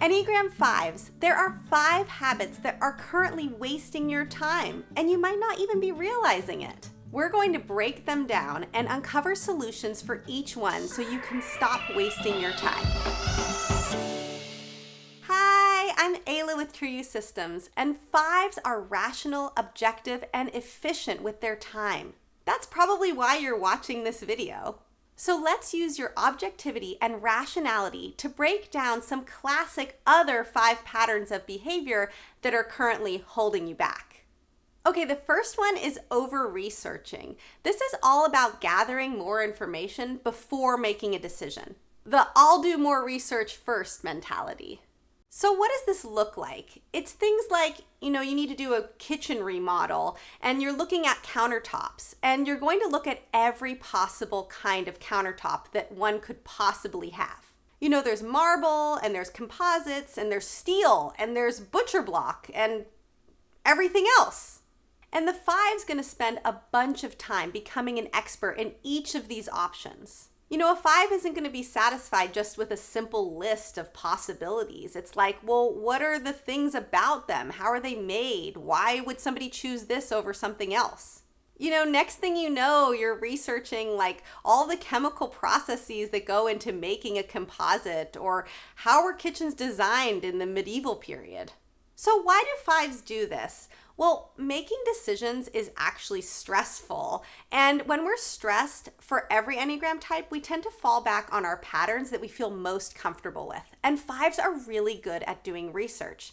Enneagram 5s, there are 5 habits that are currently wasting your time, and you might not even be realizing it. We're going to break them down and uncover solutions for each one so you can stop wasting your time. Hi, I'm Ayla with True You Systems, and 5s are rational, objective, and efficient with their time. That's probably why you're watching this video. So let's use your objectivity and rationality to break down some classic other 5 patterns of behavior that are currently holding you back. Okay, the first one is over-researching. This is all about gathering more information before making a decision. The I'll do more research first mentality. So what does this look like? It's things like, you need to do a kitchen remodel and you're looking at countertops and you're going to look at every possible kind of countertop that one could possibly have. There's marble and there's composites and there's steel and there's butcher block and everything else. And the 5's going to spend a bunch of time becoming an expert in each of these options. A 5 isn't going to be satisfied just with a simple list of possibilities. It's like, well, what are the things about them? How are they made? Why would somebody choose this over something else? Next thing you know, you're researching like all the chemical processes that go into making a composite, or how were kitchens designed in the medieval period. So why do 5s do this? Well, making decisions is actually stressful. And when we're stressed, for every Enneagram type, we tend to fall back on our patterns that we feel most comfortable with. And 5s are really good at doing research.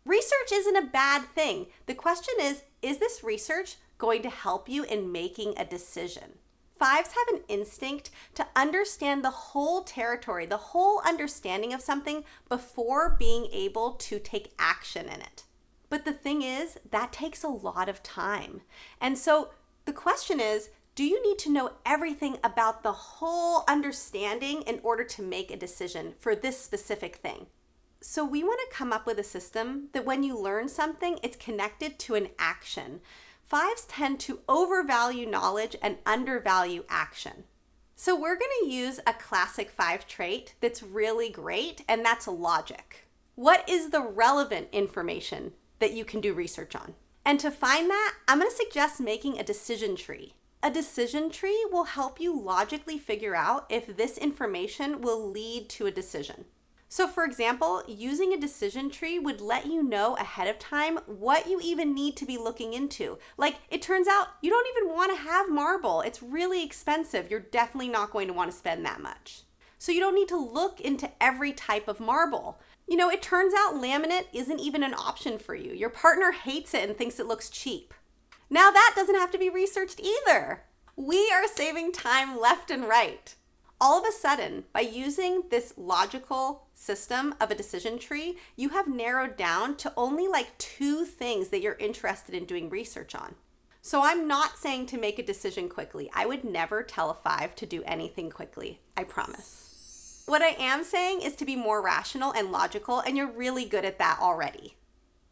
Research isn't a bad thing. The question is this research going to help you in making a decision? 5s have an instinct to understand the whole territory, the whole understanding of something before being able to take action in it. But the thing is, that takes a lot of time. And so the question is, do you need to know everything about the whole understanding in order to make a decision for this specific thing? So we want to come up with a system that when you learn something, it's connected to an action. 5s tend to overvalue knowledge and undervalue action. So we're going to use a classic 5 trait that's really great, and that's logic. What is the relevant information that you can do research on? And to find that, I'm going to suggest making a decision tree. A decision tree will help you logically figure out if this information will lead to a decision. So for example, using a decision tree would let you know ahead of time what you even need to be looking into. Like, it turns out you don't even want to have marble. It's really expensive. You're definitely not going to want to spend that much. So you don't need to look into every type of marble. It turns out laminate isn't even an option for you. Your partner hates it and thinks it looks cheap. Now that doesn't have to be researched either. We are saving time left and right. All of a sudden, by using this logical system of a decision tree, you have narrowed down to only like 2 things that you're interested in doing research on. So I'm not saying to make a decision quickly. I would never tell a 5 to do anything quickly. I promise. What I am saying is to be more rational and logical, and you're really good at that already.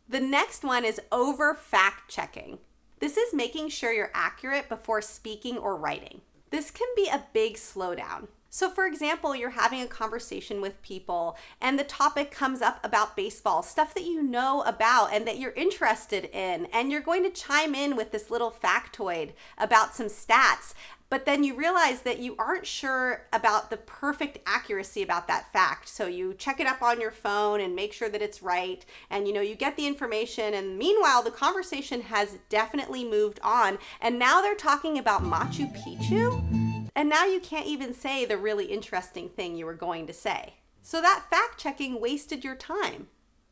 The next one is over fact checking. This is making sure you're accurate before speaking or writing. This can be a big slowdown. So for example, you're having a conversation with people and the topic comes up about baseball, stuff that you know about and that you're interested in, and you're going to chime in with this little factoid about some stats, but then you realize that you aren't sure about the perfect accuracy about that fact. So you check it up on your phone and make sure that it's right, and you get the information, and meanwhile the conversation has definitely moved on, and now they're talking about Machu Picchu. And now you can't even say the really interesting thing you were going to say. So that fact-checking wasted your time.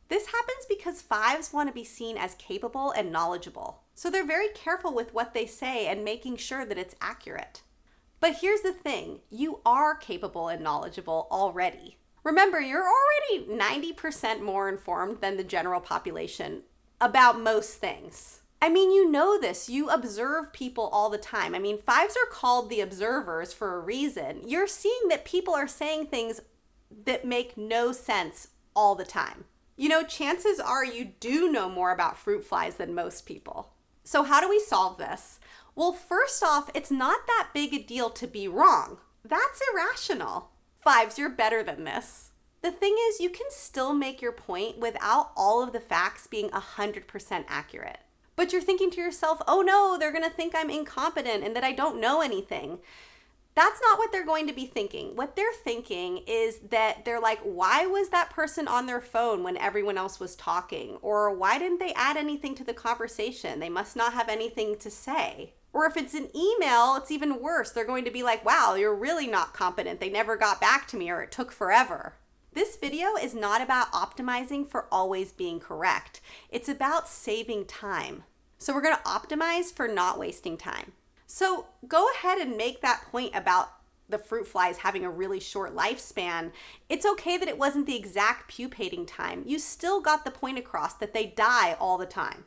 This happens because 5s want to be seen as capable and knowledgeable. So they're very careful with what they say and making sure that it's accurate. But here's the thing, you are capable and knowledgeable already. Remember, you're already 90% more informed than the general population about most things. You know this. You observe people all the time. 5s are called the observers for a reason. You're seeing that people are saying things that make no sense all the time. Chances are you do know more about fruit flies than most people. So how do we solve this? Well, first off, it's not that big a deal to be wrong. That's irrational. 5s, you're better than this. The thing is, you can still make your point without all of the facts being 100% accurate. But you're thinking to yourself, oh no, they're gonna think I'm incompetent and that I don't know anything. That's not what they're going to be thinking. What they're thinking is that they're like, why was that person on their phone when everyone else was talking? Or why didn't they add anything to the conversation? They must not have anything to say. Or if it's an email, it's even worse. They're going to be like, wow, you're really not competent. They never got back to me, or it took forever. This video is not about optimizing for always being correct. It's about saving time. So we're going to optimize for not wasting time. So go ahead and make that point about the fruit flies having a really short lifespan. It's okay that it wasn't the exact pupating time. You still got the point across that they die all the time.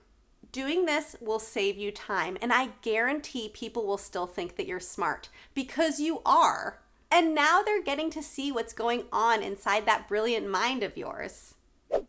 Doing this will save you time, and I guarantee people will still think that you're smart, because you are. And now they're getting to see what's going on inside that brilliant mind of yours.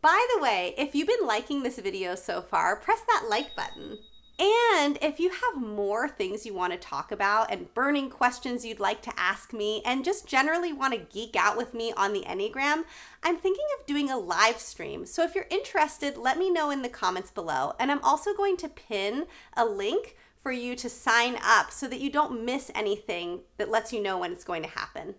By the way, if you've been liking this video so far, press that like button. And if you have more things you want to talk about and burning questions you'd like to ask me and just generally want to geek out with me on the Enneagram, I'm thinking of doing a live stream. So if you're interested, let me know in the comments below. And I'm also going to pin a link for you to sign up so that you don't miss anything that lets you know when it's going to happen.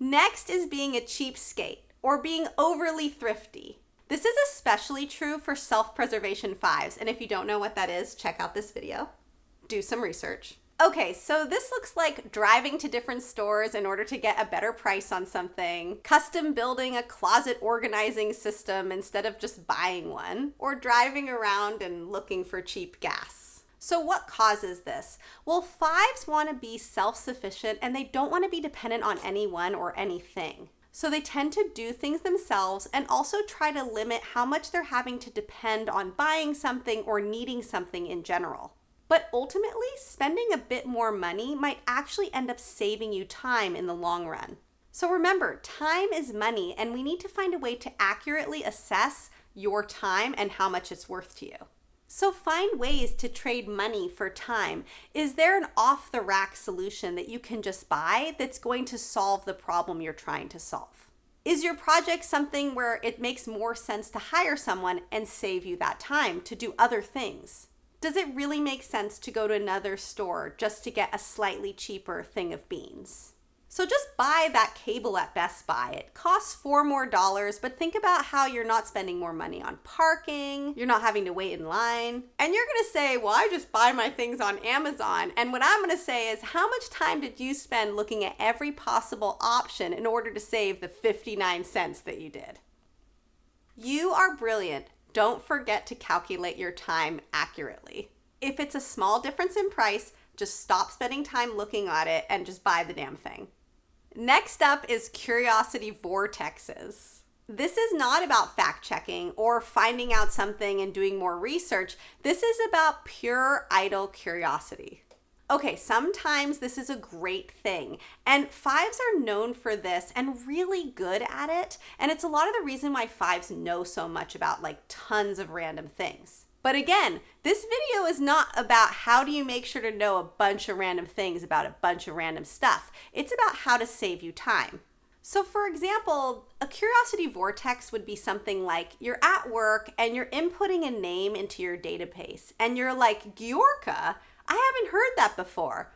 Next is being a cheapskate, or being overly thrifty. This is especially true for self-preservation fives, and if you don't know what that is, check out this video. Do some research. Okay, so this looks like driving to different stores in order to get a better price on something, custom building a closet organizing system instead of just buying one, or driving around and looking for cheap gas. So what causes this? Well, fives want to be self-sufficient and they don't want to be dependent on anyone or anything. So they tend to do things themselves and also try to limit how much they're having to depend on buying something or needing something in general. But ultimately, spending a bit more money might actually end up saving you time in the long run. So remember, time is money, and we need to find a way to accurately assess your time and how much it's worth to you. So find ways to trade money for time. Is there an off-the-rack solution that you can just buy that's going to solve the problem you're trying to solve? Is your project something where it makes more sense to hire someone and save you that time to do other things? Does it really make sense to go to another store just to get a slightly cheaper thing of beans? So just buy that cable at Best Buy. It costs $4 more, but think about how you're not spending more money on parking, you're not having to wait in line. And you're gonna say, well, I just buy my things on Amazon. And what I'm gonna say is, how much time did you spend looking at every possible option in order to save the 59 cents that you did? You are brilliant. Don't forget to calculate your time accurately. If it's a small difference in price, just stop spending time looking at it and just buy the damn thing. Next up is curiosity vortexes. This is not about fact-checking or finding out something and doing more research. This is about pure idle curiosity. Okay, sometimes this is a great thing, and fives are known for this and really good at it, and it's a lot of the reason why fives know so much about like tons of random things. But again, this video is not about how do you make sure to know a bunch of random things about a bunch of random stuff. It's about how to save you time. So for example, a curiosity vortex would be something like you're at work and you're inputting a name into your database and you're like, Georgia? I haven't heard that before.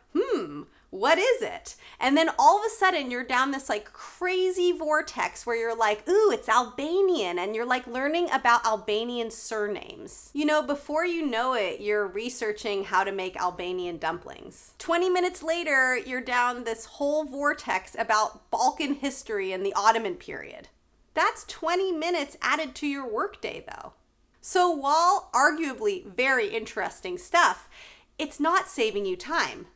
What is it? And then all of a sudden you're down this like crazy vortex where you're like, ooh, it's Albanian, and you're like learning about Albanian surnames. You know, before you know it, you're researching how to make Albanian dumplings. 20 minutes later, you're down this whole vortex about Balkan history and the Ottoman period. That's 20 minutes added to your workday though. So while arguably very interesting stuff, it's not saving you time.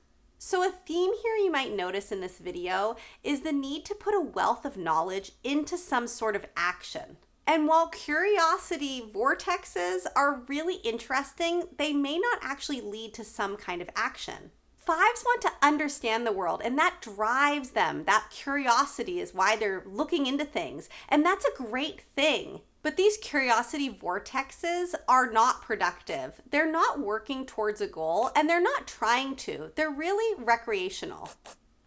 So a theme here you might notice in this video is the need to put a wealth of knowledge into some sort of action. And while curiosity vortexes are really interesting, they may not actually lead to some kind of action. Fives want to understand the world, and that drives them. That curiosity is why they're looking into things, and that's a great thing. But these curiosity vortexes are not productive. They're not working towards a goal, and they're not trying to. They're really recreational.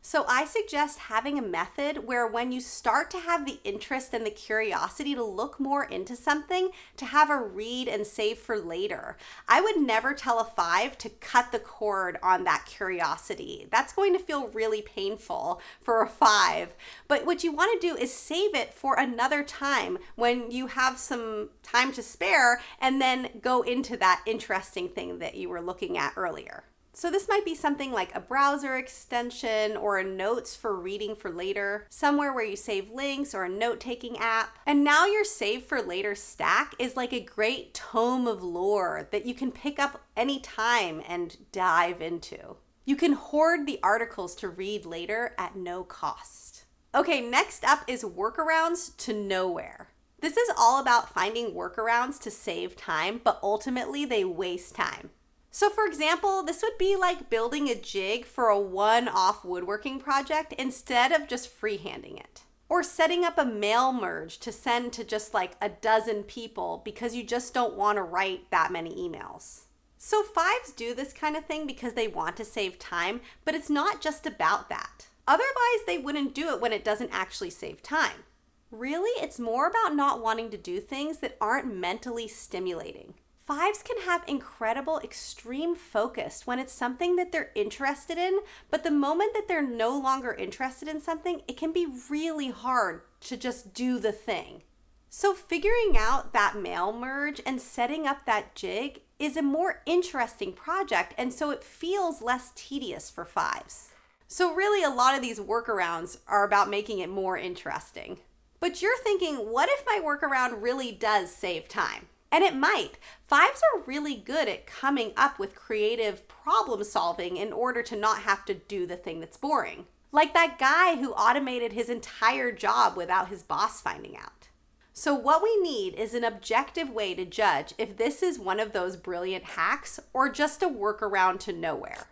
So I suggest having a method where when you start to have the interest and the curiosity to look more into something, to have a read and save for later. I would never tell a 5 to cut the cord on that curiosity. That's going to feel really painful for a 5. But what you want to do is save it for another time when you have some time to spare, and then go into that interesting thing that you were looking at earlier. So this might be something like a browser extension or a notes for reading for later, somewhere where you save links, or a note-taking app. And now your save for later stack is like a great tome of lore that you can pick up anytime and dive into. You can hoard the articles to read later at no cost. Okay, next up is workarounds to nowhere. This is all about finding workarounds to save time, but ultimately they waste time. So for example, this would be like building a jig for a one-off woodworking project instead of just freehanding it. Or setting up a mail merge to send to just like a dozen people because you just don't want to write that many emails. So 5s do this kind of thing because they want to save time, but it's not just about that. Otherwise, they wouldn't do it when it doesn't actually save time. Really, it's more about not wanting to do things that aren't mentally stimulating. 5s can have incredible extreme focus when it's something that they're interested in, but the moment that they're no longer interested in something, it can be really hard to just do the thing. So figuring out that mail merge and setting up that jig is a more interesting project, and so it feels less tedious for 5s. So really, a lot of these workarounds are about making it more interesting. But you're thinking, what if my workaround really does save time? And it might. 5s are really good at coming up with creative problem solving in order to not have to do the thing that's boring. Like that guy who automated his entire job without his boss finding out. So what we need is an objective way to judge if this is one of those brilliant hacks or just a workaround to nowhere.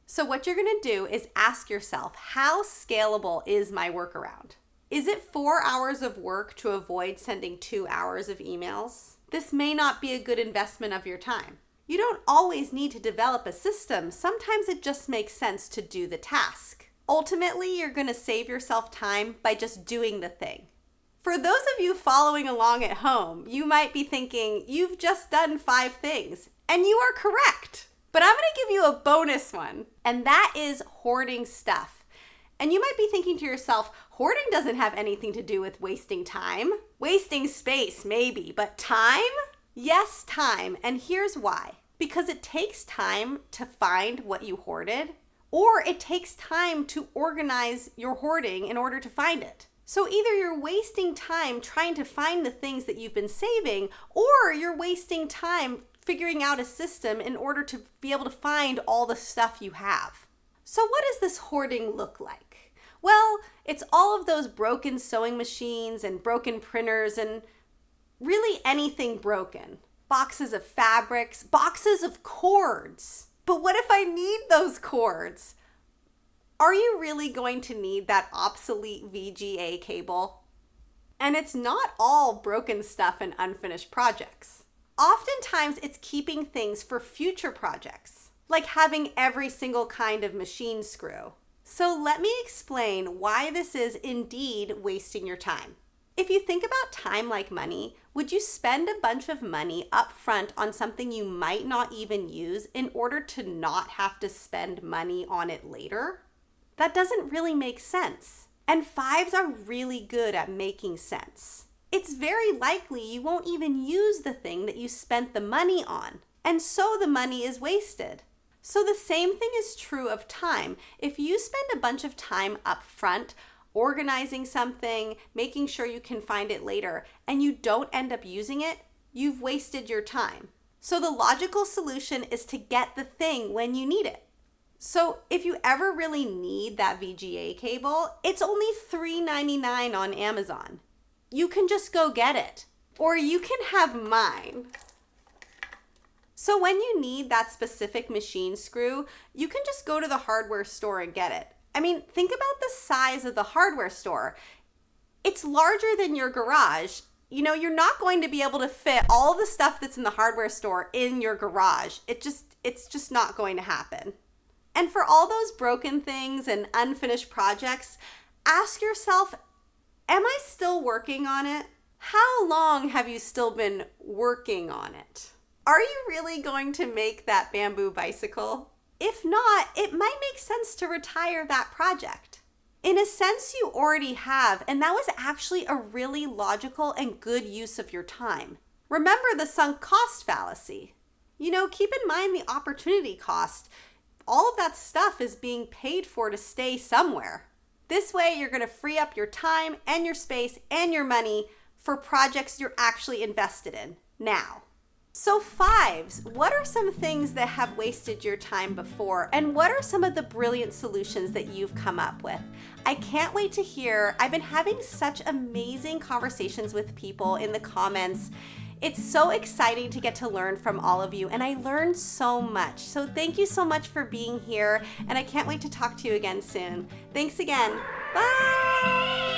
So what you're going to do is ask yourself, how scalable is my workaround? Is it 4 hours of work to avoid sending 2 hours of emails? This may not be a good investment of your time. You don't always need to develop a system. Sometimes it just makes sense to do the task. Ultimately, you're going to save yourself time by just doing the thing. For those of you following along at home, you might be thinking, you've just done 5 things, and you are correct. But I'm going to give you a bonus one, and that is hoarding stuff. And you might be thinking to yourself, hoarding doesn't have anything to do with wasting time. Wasting space, maybe, but time? Yes, time, and here's why. Because it takes time to find what you hoarded, or it takes time to organize your hoarding in order to find it. So either you're wasting time trying to find the things that you've been saving, or you're wasting time figuring out a system in order to be able to find all the stuff you have. So what does this hoarding look like? Well, it's all of those broken sewing machines and broken printers and really anything broken. Boxes of fabrics, boxes of cords. But what if I need those cords? Are you really going to need that obsolete VGA cable? And it's not all broken stuff and unfinished projects. Oftentimes, it's keeping things for future projects, like having every single kind of machine screw. So let me explain why this is indeed wasting your time. If you think about time like money, would you spend a bunch of money up front on something you might not even use in order to not have to spend money on it later? That doesn't really make sense. And 5s are really good at making sense. It's very likely you won't even use the thing that you spent the money on, and so the money is wasted. So the same thing is true of time. If you spend a bunch of time up front organizing something, making sure you can find it later, and you don't end up using it, you've wasted your time. So the logical solution is to get the thing when you need it. So if you ever really need that VGA cable, it's only $3.99 on Amazon. You can just go get it, or you can have mine. So when you need that specific machine screw, you can just go to the hardware store and get it. I mean, think about the size of the hardware store. It's larger than your garage. You know, you're not going to be able to fit all the stuff that's in the hardware store in your garage. It's just not going to happen. And for all those broken things and unfinished projects, ask yourself, am I still working on it? How long have you still been working on it? Are you really going to make that bamboo bicycle? If not, it might make sense to retire that project. In a sense, you already have, and that was actually a really logical and good use of your time. Remember the sunk cost fallacy. Keep in mind the opportunity cost. All of that stuff is being paid for to stay somewhere. This way, you're going to free up your time and your space and your money for projects you're actually invested in now. So 5s, what are some things that have wasted your time before, and what are some of the brilliant solutions that you've come up with? I can't wait to hear. I've been having such amazing conversations with people in the comments. It's so exciting to get to learn from all of you, and I learned so much. So thank you so much for being here, and I can't wait to talk to you again soon. Thanks again. Bye!